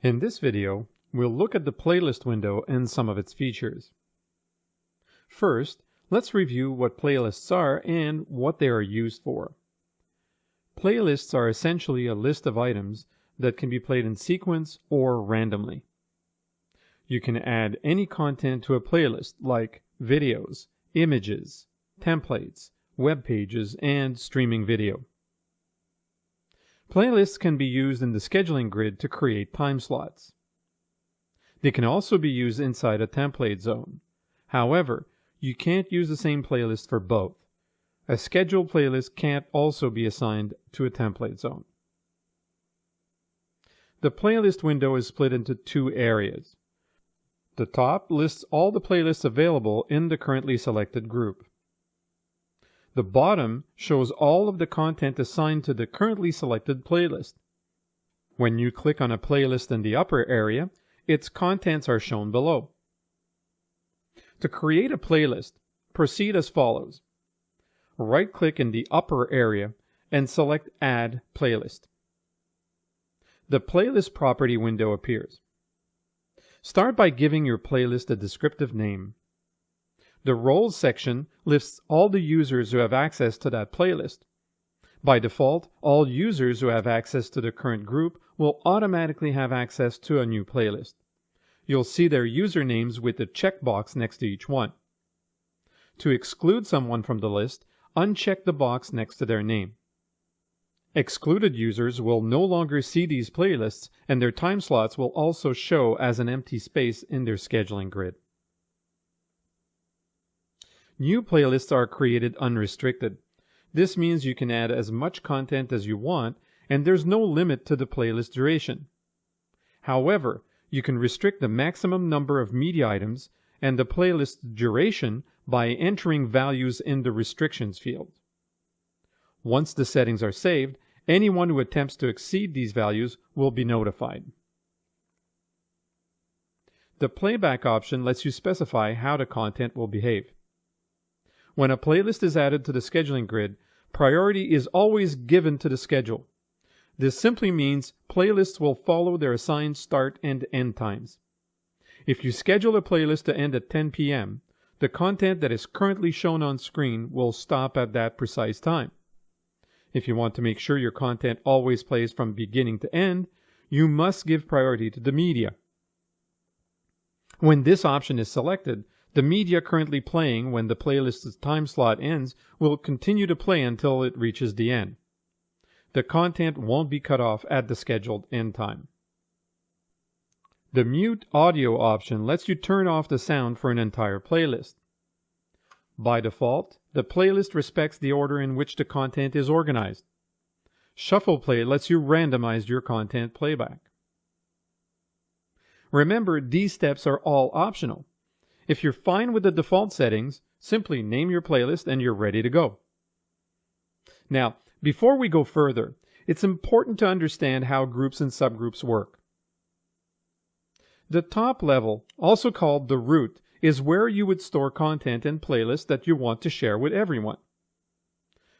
In this video, we'll look at the playlist window and some of its features. First, let's review what playlists are and what they are used for. Playlists are essentially a list of items that can be played in sequence or randomly. You can add any content to a playlist like videos, images, templates, web pages, and streaming video. Playlists can be used in the scheduling grid to create time slots. They can also be used inside a template zone. However, you can't use the same playlist for both. A scheduled playlist can't also be assigned to a template zone. The playlist window is split into two areas. The top lists all the playlists available in the currently selected group. The bottom shows all of the content assigned to the currently selected playlist. When you click on a playlist in the upper area, its contents are shown below. To create a playlist, proceed as follows. Right-click in the upper area and select Add Playlist. The Playlist Property window appears. Start by giving your playlist a descriptive name. The Roles section lists all the users who have access to that playlist. By default, all users who have access to the current group will automatically have access to a new playlist. You'll see their usernames with the checkbox next to each one. To exclude someone from the list, uncheck the box next to their name. Excluded users will no longer see these playlists, and their time slots will also show as an empty space in their scheduling grid. New playlists are created unrestricted. This means you can add as much content as you want, and there's no limit to the playlist duration. However, you can restrict the maximum number of media items and the playlist duration by entering values in the restrictions field. Once the settings are saved, anyone who attempts to exceed these values will be notified. The playback option lets you specify how the content will behave. When a playlist is added to the scheduling grid, priority is always given to the schedule. This simply means playlists will follow their assigned start and end times. If you schedule a playlist to end at 10 p.m., the content that is currently shown on screen will stop at that precise time. If you want to make sure your content always plays from beginning to end, you must give priority to the media. When this option is selected, the media currently playing when the playlist's time slot ends will continue to play until it reaches the end. The content won't be cut off at the scheduled end time. The mute audio option lets you turn off the sound for an entire playlist. By default, the playlist respects the order in which the content is organized. Shuffle play lets you randomize your content playback. Remember, these steps are all optional. If you're fine with the default settings, simply name your playlist and you're ready to go. Now, before we go further, it's important to understand how groups and subgroups work. The top level, also called the root, is where you would store content and playlists that you want to share with everyone.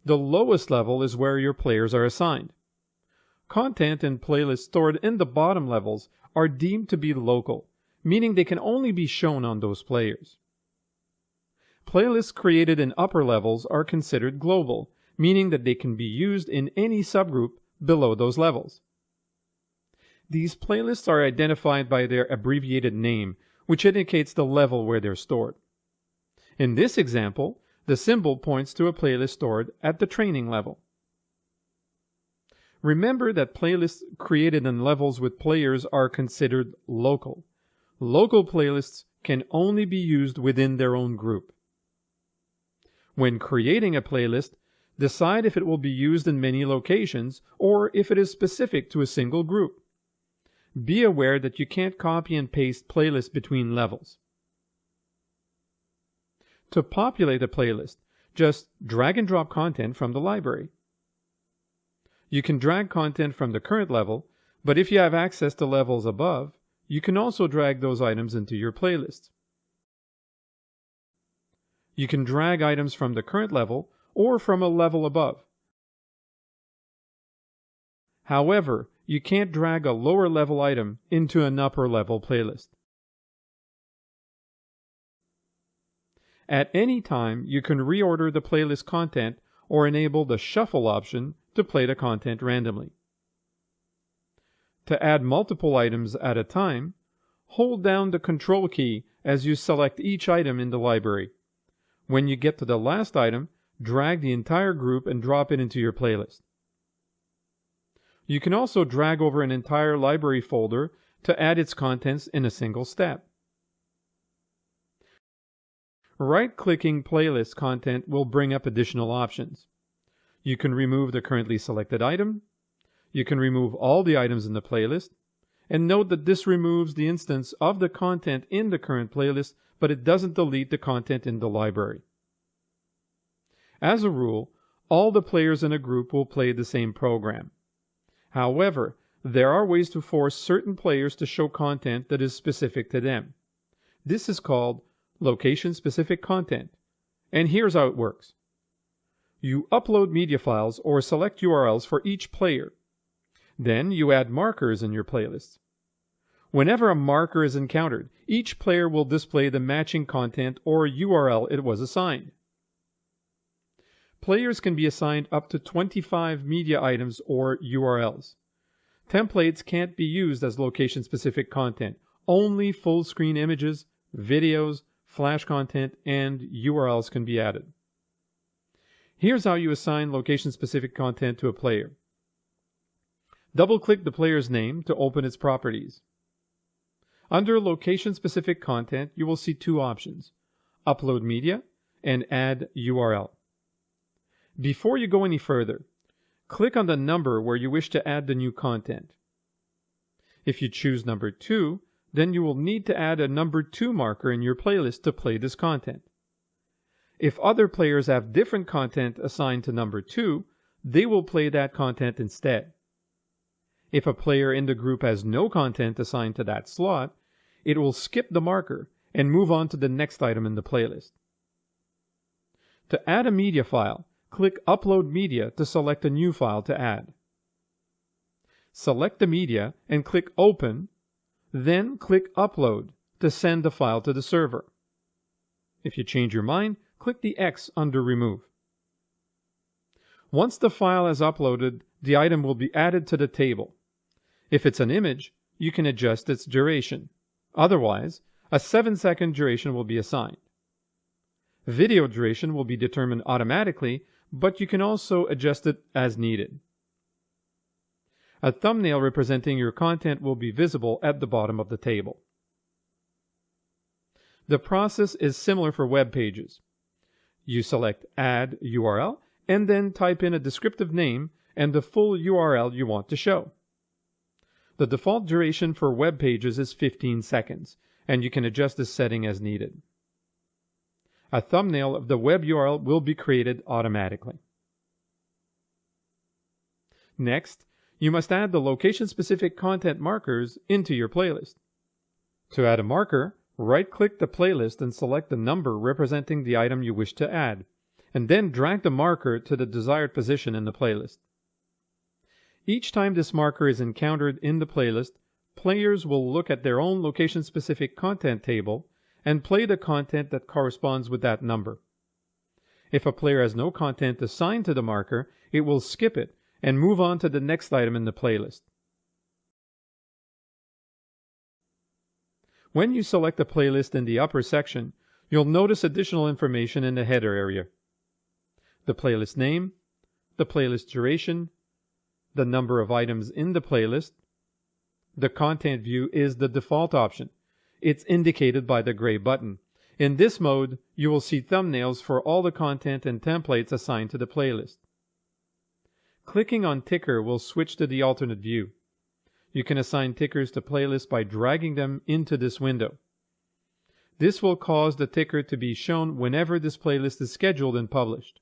The lowest level is where your players are assigned. Content and playlists stored in the bottom levels are deemed to be local, meaning they can only be shown on those players. Playlists created in upper levels are considered global, meaning that they can be used in any subgroup below those levels. These playlists are identified by their abbreviated name, which indicates the level where they're stored. In this example, the symbol points to a playlist stored at the training level. Remember that playlists created in levels with players are considered local. Local playlists can only be used within their own group. When creating a playlist, decide if it will be used in many locations or if it is specific to a single group. Be aware that you can't copy and paste playlists between levels. To populate a playlist, just drag and drop content from the library. You can drag content from the current level, but if you have access to levels above, you can also drag those items into your playlist. You can drag items from the current level or from a level above. However, you can't drag a lower level item into an upper level playlist. At any time, you can reorder the playlist content or enable the shuffle option to play the content randomly. To add multiple items at a time, hold down the Control key as you select each item in the library. When you get to the last item, drag the entire group and drop it into your playlist. You can also drag over an entire library folder to add its contents in a single step. Right-clicking playlist content will bring up additional options. You can remove the currently selected item. You can remove all the items in the playlist. And note that this removes the instance of the content in the current playlist, but it doesn't delete the content in the library. As a rule, all the players in a group will play the same program. However, there are ways to force certain players to show content that is specific to them. This is called location-specific content, and here's how it works. You upload media files or select URLs for each player. Then you add markers in your playlists. Whenever a marker is encountered, each player will display the matching content or URL it was assigned. Players can be assigned up to 25 media items or URLs. Templates can't be used as location-specific content. Only full-screen images, videos, Flash content, and URLs can be added. Here's how you assign location-specific content to a player. Double-click the player's name to open its properties. Under location-specific content, you will see two options: Upload Media and Add URL. Before you go any further, click on the number where you wish to add the new content. If you choose number 2, then you will need to add a number 2 marker in your playlist to play this content. If other players have different content assigned to number 2, they will play that content instead. If a player in the group has no content assigned to that slot, it will skip the marker and move on to the next item in the playlist. To add a media file, click Upload Media to select a new file to add. Select the media and click Open, then click Upload to send the file to the server. If you change your mind, click the X under Remove. Once the file is uploaded, the item will be added to the table. If it's an image, you can adjust its duration. Otherwise, a 7-second duration will be assigned. Video duration will be determined automatically, but you can also adjust it as needed. A thumbnail representing your content will be visible at the bottom of the table. The process is similar for web pages. You select Add URL and then type in a descriptive name and the full URL you want to show. The default duration for web pages is 15 seconds, and you can adjust this setting as needed. A thumbnail of the web URL will be created automatically. Next, you must add the location-specific content markers into your playlist. To add a marker, right-click the playlist and select the number representing the item you wish to add, and then drag the marker to the desired position in the playlist. Each time this marker is encountered in the playlist, players will look at their own location-specific content table and play the content that corresponds with that number. If a player has no content assigned to the marker, it will skip it and move on to the next item in the playlist. When you select a playlist in the upper section, you'll notice additional information in the header area. The playlist name, the playlist duration, the number of items in the playlist. The content view is the default option. It's indicated by the gray button. In this mode, you will see thumbnails for all the content and templates assigned to the playlist. Clicking on ticker will switch to the alternate view. You can assign tickers to playlists by dragging them into this window. This will cause the ticker to be shown whenever this playlist is scheduled and published.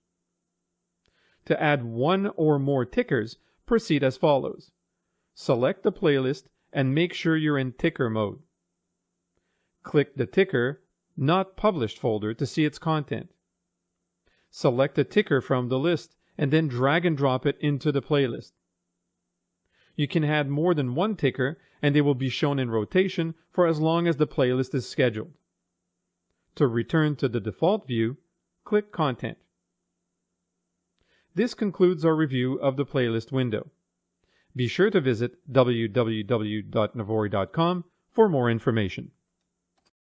To add one or more tickers, proceed as follows. Select the playlist and make sure you're in ticker mode. Click the ticker, not published folder to see its content. Select a ticker from the list and then drag and drop it into the playlist. You can add more than one ticker and they will be shown in rotation for as long as the playlist is scheduled. To return to the default view, click Content. This concludes our review of the playlist window. Be sure to visit www.navori.com for more information.